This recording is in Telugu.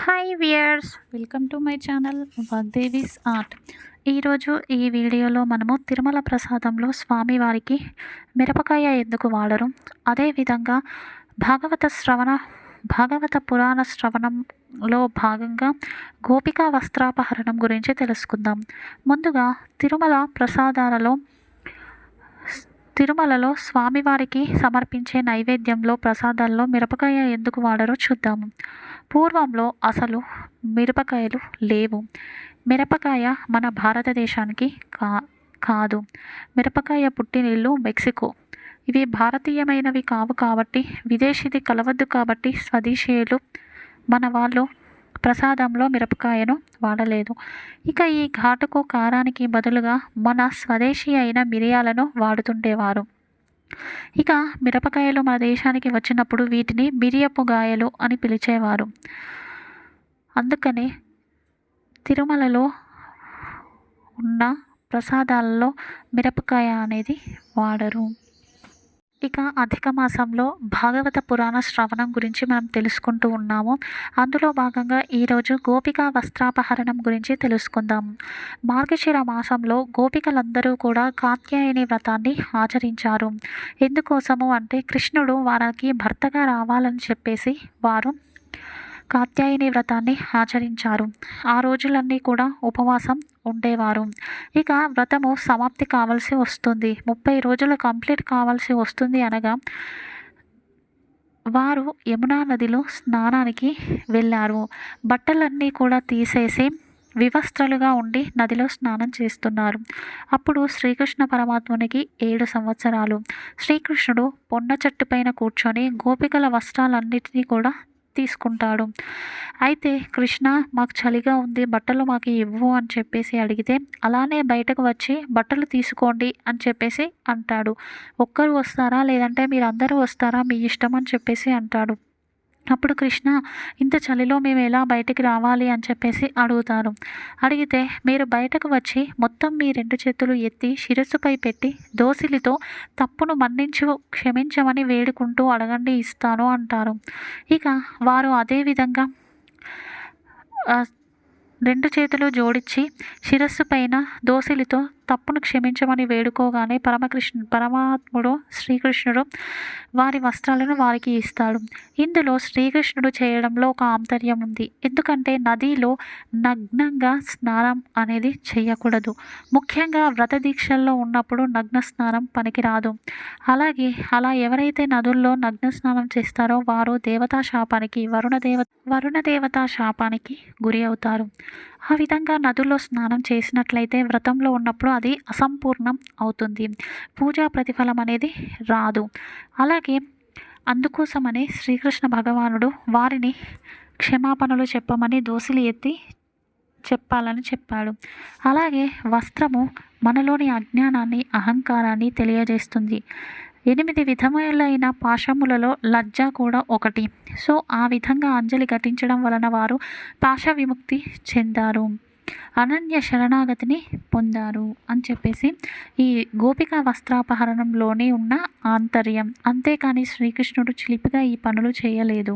Hi viewers, welcome to my channel Vagdevi's art. ఈరోజు ఈ వీడియోలో మనము తిరుమల ప్రసాదంలో స్వామివారికి మిరపకాయ ఎందుకు వాడరు, అదేవిధంగా భాగవత పురాణ శ్రవణంలో భాగంగా గోపికా వస్త్రాపహరణం గురించి తెలుసుకుందాం. ముందుగా తిరుమలలో స్వామివారికి సమర్పించే నైవేద్యంలో ప్రసాదాల్లో మిరపకాయ ఎందుకు వాడరో చూద్దాము. పూర్వంలో అసలు మిరపకాయలు లేవు. మిరపకాయ మన భారతదేశానికి కాదు. మిరపకాయ పుట్టినిల్లు మెక్సికో. ఇవి భారతీయమైనవి కావు కాబట్టి, విదేశీది కలవద్దు కాబట్టి స్వదేశీయులు మన వాళ్ళు ప్రసాదంలో మిరపకాయను వాడలేదు. ఇక ఈ ఘాటుకు కారానికి బదులుగా మన స్వదేశీ అయిన మిరియాలను వాడుతుండేవారు. ఇక మిరపకాయలు మన దేశానికి వచ్చినప్పుడు వీటిని మిరియపు గాయలు అని పిలిచేవారు. అందుకనే తిరుమలలో ఉన్న ప్రసాదాలలో మిరపకాయ అనేది వాడరు. ఇక అధిక మాసంలో భాగవత పురాణ శ్రవణం గురించి మనం తెలుసుకుంటూ ఉన్నాము. అందులో భాగంగా ఈరోజు గోపికా వస్త్రాపహరణం గురించి తెలుసుకుందాం. మార్గశిర మాసంలో గోపికలందరూ కూడా కాత్యాయని వ్రతాన్ని ఆచరించారు. ఎందుకోసము అంటే కృష్ణుడు వారికి భర్తగా రావాలని చెప్పేసి వారు కాత్యాయని వ్రతాన్ని ఆచరించారు. ఆ రోజులన్నీ కూడా ఉపవాసం ఉండేవారు. ఇక వ్రతము సమాప్తి కావాల్సి వస్తుంది, 30 రోజులు కంప్లీట్ కావాల్సి వస్తుంది అనగా వారు యమునా నదిలో స్నానానికి వెళ్ళారు. బట్టలన్నీ కూడా తీసేసి వివస్త్రలుగా ఉండి నదిలో స్నానం చేస్తున్నారు. అప్పుడు శ్రీకృష్ణ పరమాత్మునికి 7 సంవత్సరాలు. శ్రీకృష్ణుడు పొన్న చెట్టు పైన కూర్చొని గోపికల వస్త్రాలన్నిటినీ కూడా తీసుకుంటాడు. అయితే కృష్ణ, మాకు చలిగా ఉంది, బట్టలు మాకు ఇవ్వు అని చెప్పేసి అడిగితే, అలానే బయటకు వచ్చి బట్టలు తీసుకోండి అని చెప్పేసి అంటాడు. ఒక్కరు వస్తారా లేదంటే మీరు అందరూ వస్తారా, మీ ఇష్టం అని చెప్పేసి అంటాడు. అప్పుడు కృష్ణ, ఇంత చలిలో మేము ఎలా బయటికి రావాలి అని చెప్పేసి అడుగుతారు. అడిగితే, మీరు బయటకు వచ్చి మొత్తం మీ 2 చేతులు ఎత్తి శిరస్సుపై పెట్టి దోసిలితో తప్పును క్షమించమని వేడుకుంటూ అడగండి, ఇస్తాను అంటారు. ఇక వారు అదేవిధంగా 2 చేతులు జోడించి శిరస్సు పైన దోసిలితో తప్పును క్షమించమని వేడుకోగానే పరమాత్ముడు శ్రీకృష్ణుడు వారి వస్త్రాలను వారికి ఇస్తాడు. ఇందులో శ్రీకృష్ణుడు చేయడంలో ఒక ఆంతర్యం ఉంది. ఎందుకంటే నదిలో నగ్నంగా స్నానం అనేది చేయకూడదు. ముఖ్యంగా వ్రత దీక్షల్లో ఉన్నప్పుడు నగ్న స్నానం పనికిరాదు. అలాగే అలా ఎవరైతే నదుల్లో నగ్న స్నానం చేస్తారో వారు దేవతా శాపానికి వరుణ దేవతా శాపానికి గురి అవుతారు. ఆ విధంగా నదుల్లో స్నానం చేసినట్లయితే వ్రతంలో ఉన్నప్పుడు అది అసంపూర్ణం అవుతుంది, పూజా ప్రతిఫలం అనేది రాదు. అలాగే అందుకోసమని శ్రీకృష్ణ భగవానుడు వారిని క్షమాపణలు చెప్పమని దోసిలి ఎత్తి చెప్పాలని చెప్పాడు. అలాగే వస్త్రము మనలోని అజ్ఞానాన్ని, అహంకారాన్ని తెలియజేస్తుంది. 8 విధములైన పాశములలో లజ్జ కూడా ఒకటి. సో ఆ విధంగా అంజలి ఘటించడం వలన వారు పాశ విముక్తి చెందారు, అనన్య శరణాగతిని పొందారు అని చెప్పేసి ఈ గోపికా వస్త్రాపహరణంలోనే ఉన్న ఆంతర్యం. అంతేకాని శ్రీకృష్ణుడు చిలిపిగా ఈ పనులు చేయలేదు.